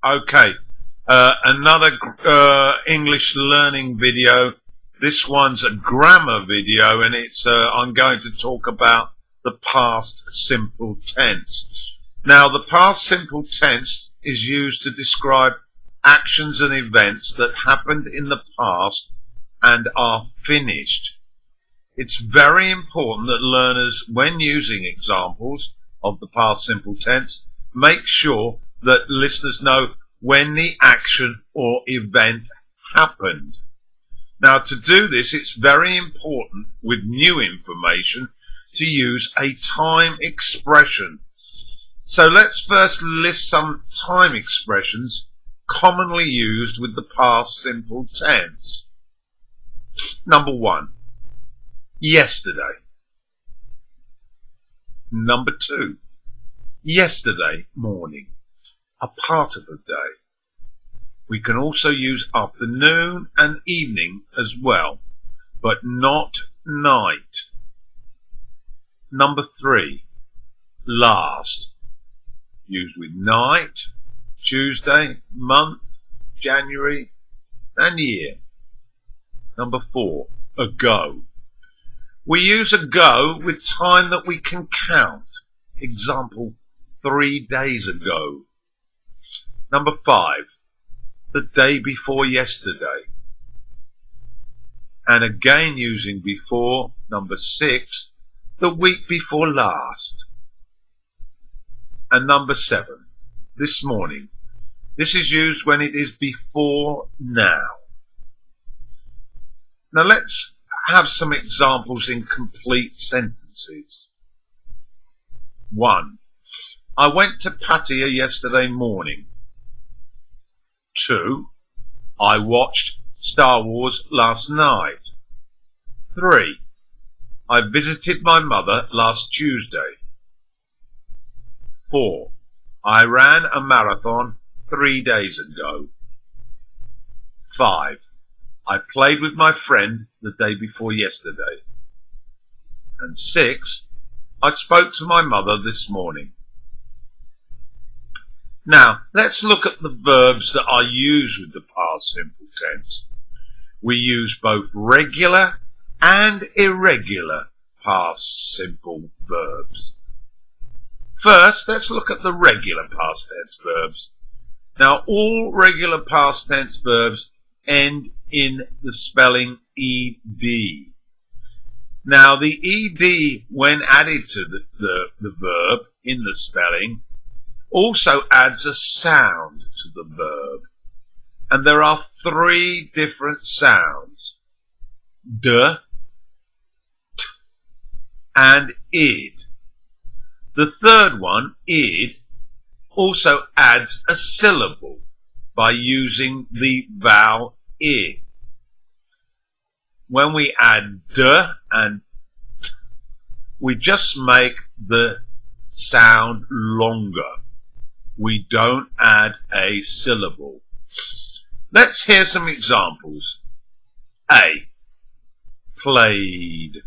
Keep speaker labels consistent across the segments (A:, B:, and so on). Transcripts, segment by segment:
A: Okay, another English learning video. This one's a grammar video, and I'm going to talk about the past simple tense. Now, the past simple tense is used to describe actions and events that happened in the past and are finished. It's very important that learners, when using examples of the past simple tense, make sure that listeners know when the action or event happened. Now, to do this, it's very important with new information to use a time expression. So let's first list some time expressions commonly used with the past simple tense. Number 1, yesterday. Number 2, yesterday morning, a part of the day. We can also use afternoon and evening as well, but not night. Number 3, last, used with night, Tuesday, month, January, and year. Number 4, ago. We use ago with time that we can count. Example, 3 days ago. Number 5, the day before yesterday. And again using before. Number 6, the week before last. And number 7, this morning. This is used when it is before now. Now let's have some examples in complete sentences. 1, I went to Pattaya yesterday morning. 2, I watched Star Wars last night. 3, I visited my mother last Tuesday. 4, I ran a marathon 3 days ago. 5, I played with my friend the day before yesterday. And 6, I spoke to my mother this morning. Now, let's look at the verbs that are used with the past simple tense. We use both regular and irregular past simple verbs. First, let's look at the regular past tense verbs. Now, all regular past tense verbs end in the spelling ed. Now, the ed, when added to the verb in the spelling, also adds a sound to the verb. And there are 3 different sounds: d, t, and id. The third one, id, also adds a syllable by using the vowel I. When we add d and t, we just make the sound longer. We don't add a syllable. Let's hear some examples. A, played.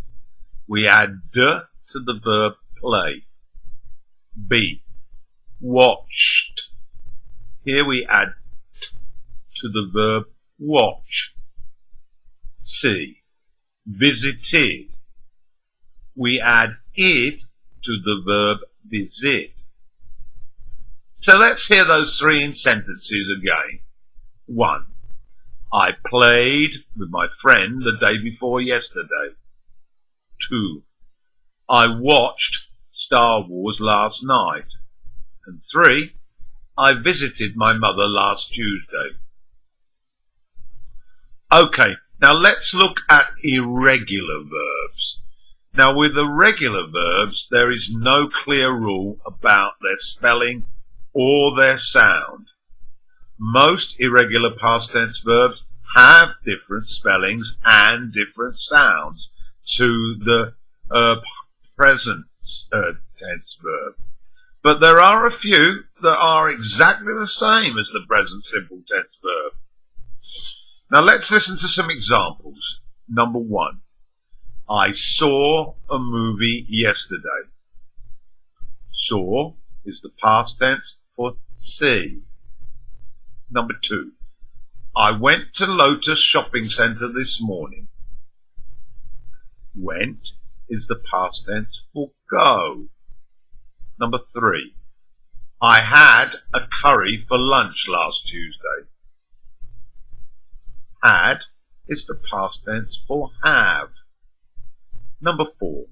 A: We add d to the verb play. B, watched. Here we add t to the verb watch. C, visited. We add id to the verb visit. So let's hear those 3 in sentences again. 1, I played with my friend the day before yesterday. 2, I watched Star Wars last night. And 3, I visited my mother last Tuesday. Okay, now let's look at irregular verbs. Now, with irregular verbs, there is no clear rule about their spelling or their sound. Most irregular past tense verbs have different spellings and different sounds to the present tense verb. But there are a few that are exactly the same as the present simple tense verb. Now let's listen to some examples. Number 1, I saw a movie yesterday. Saw is the past tense for see. Number 2. I went to Lotus Shopping Centre this morning. Went is the past tense for go. Number 3. I had a curry for lunch last Tuesday. Had is the past tense for have. Number 4.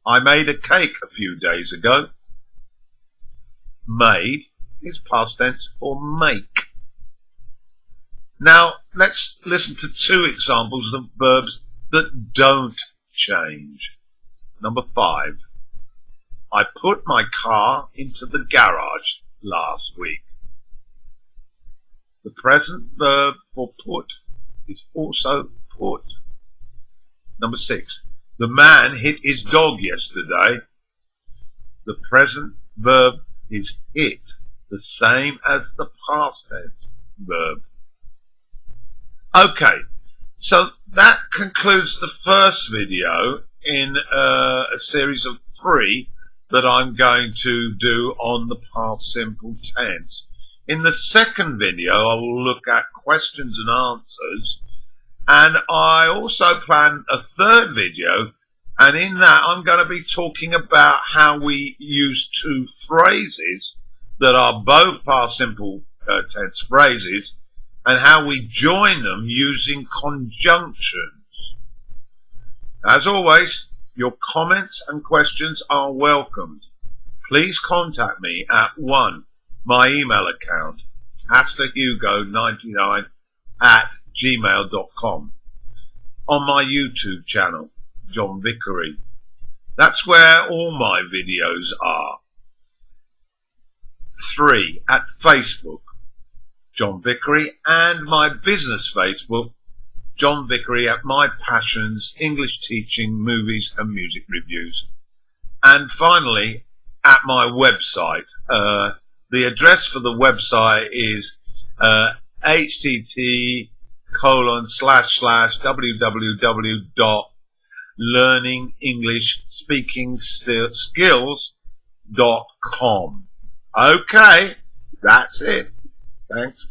A: I made a cake a few days ago. Made is past tense for make. Now, let's listen to 2 examples of verbs that don't change. Number 5. I put my car into the garage last week. The present verb for put is also put. Number 6. The man hit his dog yesterday. The present verb is hit, the same as the past tense verb. Okay, so that concludes the first video in a series of 3 that I'm going to do on the past simple tense. In the second video, I will look at questions and answers, and I also plan a third video, and in that I'm going to be talking about how we use 2 phrases that are both past simple tense phrases, and how we join them using conjunctions. As always, your comments and questions are welcomed. Please contact me at 1. My email account, pastorhugo99@gmail.com. On my YouTube channel, John Vickery. That's where all my videos are. 3. At Facebook, John Vickery, and my business Facebook, John Vickery at My Passions, English Teaching, Movies and Music Reviews. And finally, at my website. The address for the website is http://www.learningenglishspeakingskills.com. Okay, that's it. Thanks.